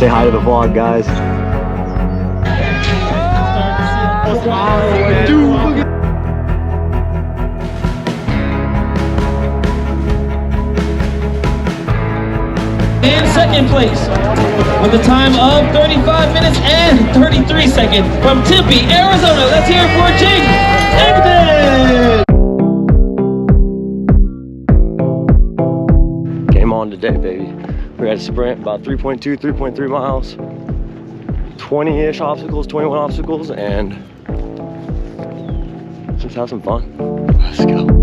Say hi to the vlog, guys. In second place, with a time of 35 minutes and 33 seconds from Tempe, Arizona. Let's hear it for Chase Eggy. Game on today, baby. We had a sprint about 3.2, 3.3 miles, 20-ish obstacles, 21 obstacles, and just have some fun. Let's go.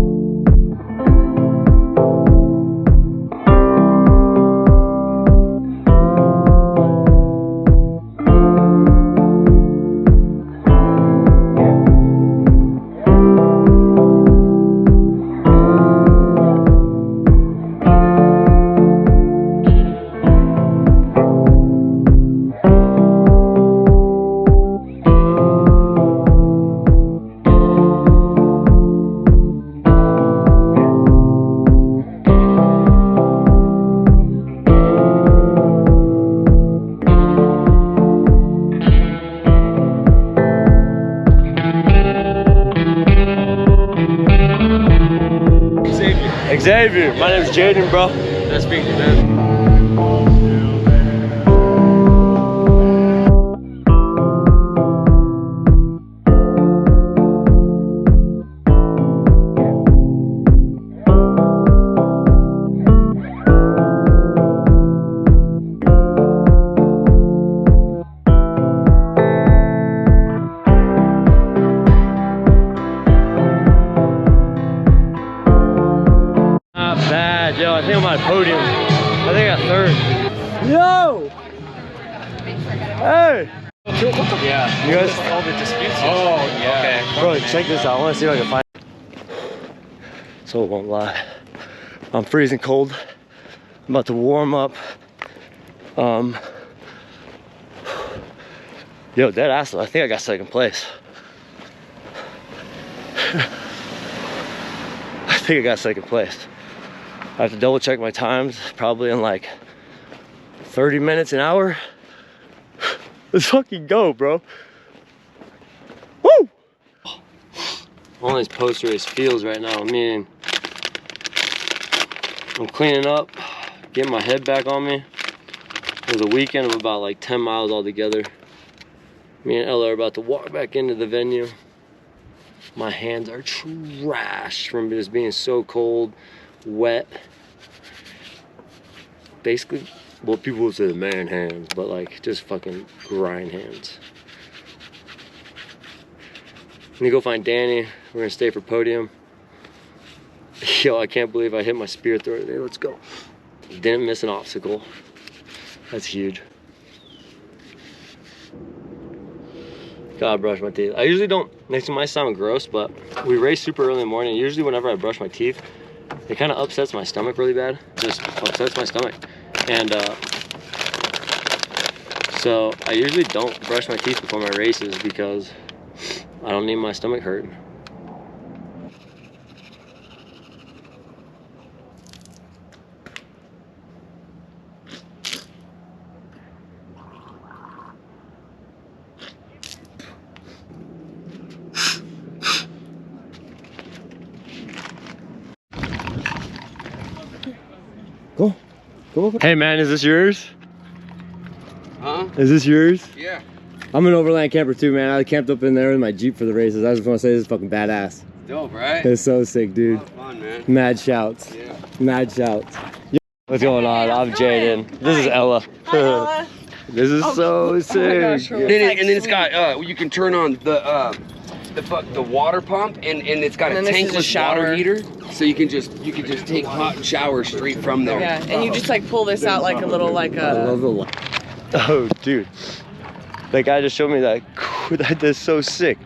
Xavier, my name is Jaden, bro. Nice meeting you, man. Yo, I think I'm on podium. I think I got third. Yo! Hey! Yeah. You guys? All the disputes. Oh, yeah. Okay. Bro, check this out. I want to see if I can find. So it won't lie. I'm freezing cold. I'm about to warm up. Yo, dead ass. I think I got second place. I think I got second place. I have to double check my times, probably in like 30 minutes, an hour. Let's fucking go, bro. Woo! One of these post-race feels right now. I mean, I'm cleaning up, getting my head back on me. It was a weekend of about like 10 miles altogether. Me and Ella are about to walk back into the venue. My hands are trash from just being so cold, wet. Basically, well, people would say the man hands, but like just fucking grind hands. I'm gonna go find Danny. We're gonna stay for podium. Yo, I can't believe I hit my spear thrower today. Let's go. Didn't miss an obstacle. That's huge. Gotta brush my teeth. I usually don't, next to might sound gross, but we race super early in the morning. Usually whenever I brush my teeth, it kind of upsets my stomach really bad. Just upsets my stomach. And so I usually don't brush my teeth before my races because I don't need my stomach hurting. Go. Go. Hey man, is this yours? Huh? Is this yours? Yeah. I'm an overland camper too, man. I camped up in there with my Jeep for the races. I just want to say this is fucking badass. Dope, right? It's so sick, dude. Fun, man. Mad shouts. Yeah. Mad shouts. What's going on? I'm Jaden. This is Ella. Hi, Ella. This is so sick. Oh my gosh, And then it's got you can turn on the water pump and it's got a tankless water heater, so you can just take hot showers straight from there. Yeah, and you just like pull this out like a little like I a. love the light. Oh, dude. That guy just showed me that. That's so sick.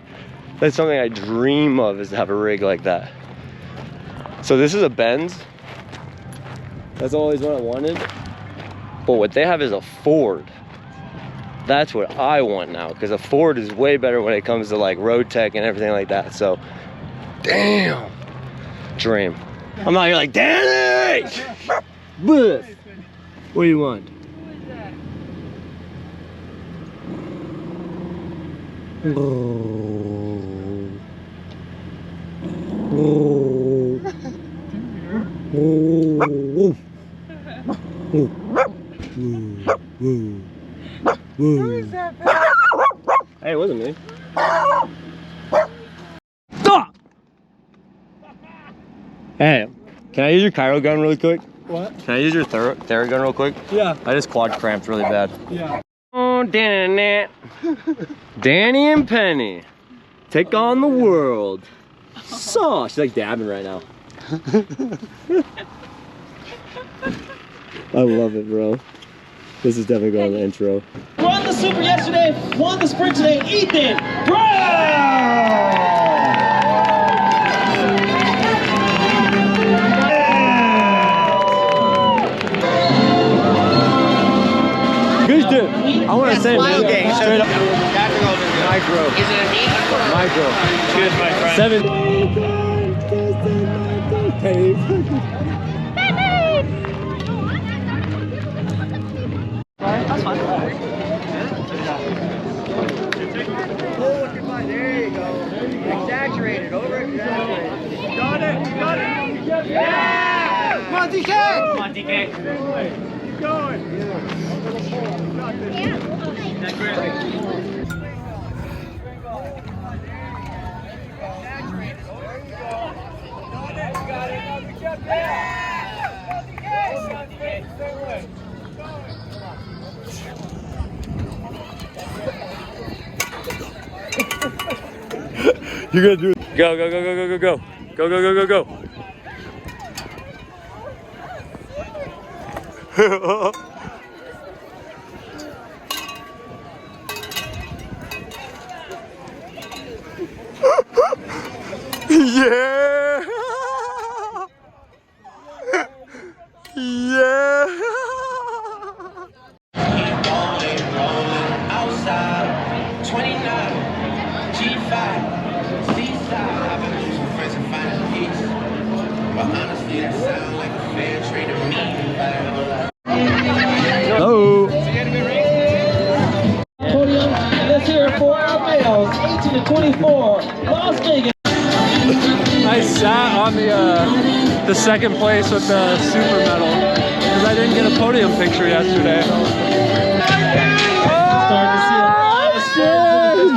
That's something I dream of, is to have a rig like that. So this is a Benz. That's always what I wanted. But what they have is a Ford. That's what I want now, because a Ford is way better when it comes to like road tech and everything like that. So, damn. Dream. I'm out here like, Danny! What do you want? Hey, it wasn't me. Hey, can I use your Cairo gun really quick? What? Can I use your Thera gun real quick? Yeah. I just quad cramped really bad. Yeah. Oh, Danny and Penny, take on the world. So, she's like dabbing right now. I love it, bro. This is definitely going on the intro. Won the Super yesterday, won the Sprint today, Ethan Brown! Good dude. I want to say, man, straight up. Micro. Is it a meat? Micro. Cheers, my friend. 7. There you go. Exaggerated, over exaggerated. You got it, you got it. Yeah! Come on, DK! Come on, DK. Keep going. You're gonna do it. Go, go, go, go, go, go, go. Go, go, go, go, go. Yeah! Yeah! Outside, 29, G5, Seaside. I've been with some friends and finding peace. But honestly, that sounds like a fair trade to me. Hello. Podium, let's hear it for our males, 18 to 24, Las Vegas. I sat on the second place with the super medal because I didn't get a podium picture yesterday. Starting to see a lot of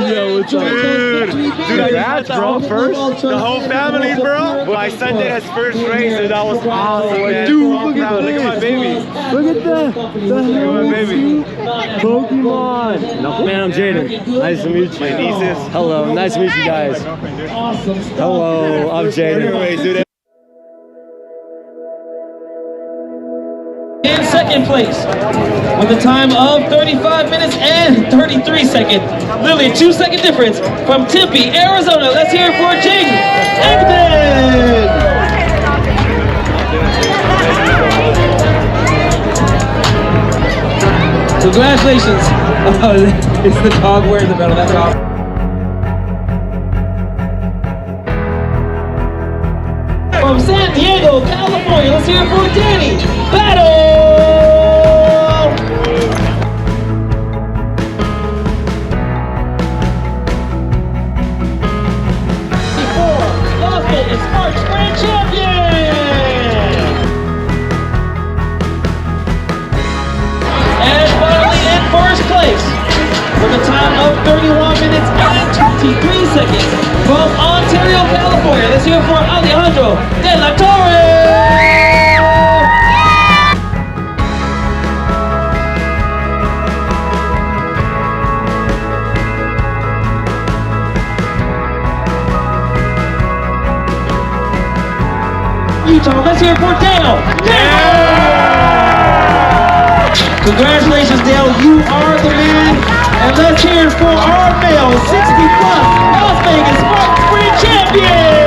Yo, what's up? Dude, congrats, bro. First, the whole family, bro. My son did his first race, and that was awesome, man. Dude, look at my baby. Look at that. Look at my baby. Pokemon. No, man, I'm Jaden. Nice to meet you. My nieces. Hello, nice to meet you guys. awesome stuff. Hello, I'm Jaden. In second place, with a time of 35 minutes and 33 seconds. Literally a 2-second difference from Tempe, Arizona. Let's hear it for Jaden Eggy. Congratulations. Oh, it's the dog wearing the medal. That's awesome. From San Diego, California, let's hear it for Danny Battle! Las Vegas Spartan Race champion! And finally in first place, with a time of 31 minutes and 23 seconds, from Ontario, California, let's hear it for Alejandro De La Torre! Utah, let's hear it for Dale! Congratulations, Dale, you are the man. And let's hear it for our male 60+ Las Vegas Spartan Race champion!